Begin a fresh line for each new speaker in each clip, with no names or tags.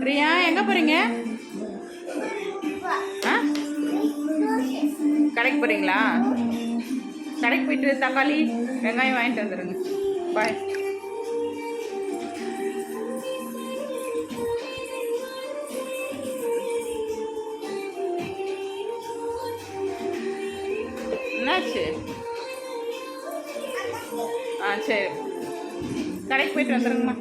பிரியா எங்கே போகிறீங்க? ஆ கடைக்கு போகிறீங்களா? கடைக்கு போயிட்டு தக்காளி வெங்காயம் வாங்கிட்டு வந்துடுங்க. பாய். என்னாச்சு? ஆ சரி, கடைக்கு போயிட்டு வந்துடுங்கம்மா.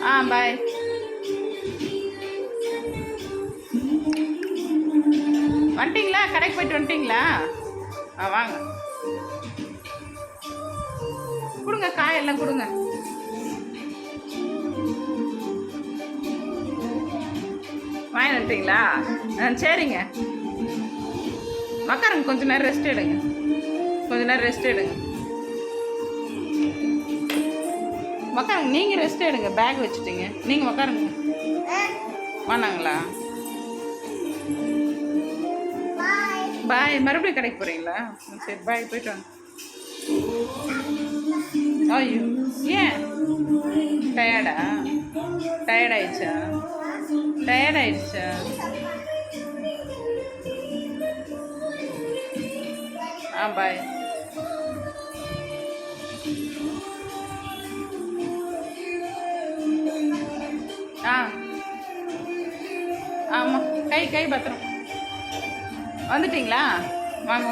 ஆ பாய். வந்துட்டிங்களா? கடைக்கு போயிட்டு வந்துட்டிங்களா? ஆ வாங்க, கொடுங்க காயெல்லாம் கொடுங்க. வாங்கி வந்துட்டிங்களா? ஆ சரிங்க, உக்காருங்க. கொஞ்ச நேரம் ரெஸ்ட் எடுங்க. உக்காருங்க, நீங்கள் ரெஸ்ட் எடுங்க. பேக் வச்சுட்டீங்க, நீங்கள் உக்காருங்க. வானாங்களா? பாய். மறுபடியும் கடைக்கு போகிறீங்களா? சரி பாய், போயிட்டு வாங்க. ஐயோ, ஏன் டயர்டாயிடுச்சா? ஆ பாய். ஆ ஆமாம், கை பத்திரம். வந்துட்டிங்களா? வாங்க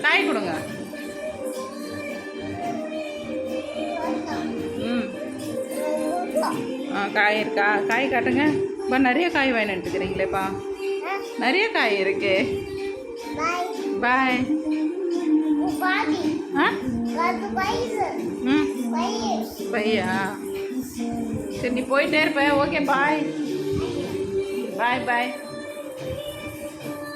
காய் கொடுங்க. ம் காய் இருக்கா? காய் காட்டுங்க. இப்போ நிறைய காய் வாங்கிட்டு இருக்கிறீங்களேப்பா. நிறைய காய் இருக்கு. பாய். ஆ ம் பையா, சரி நீ போயிட்டே இருப்ப. Okay bye.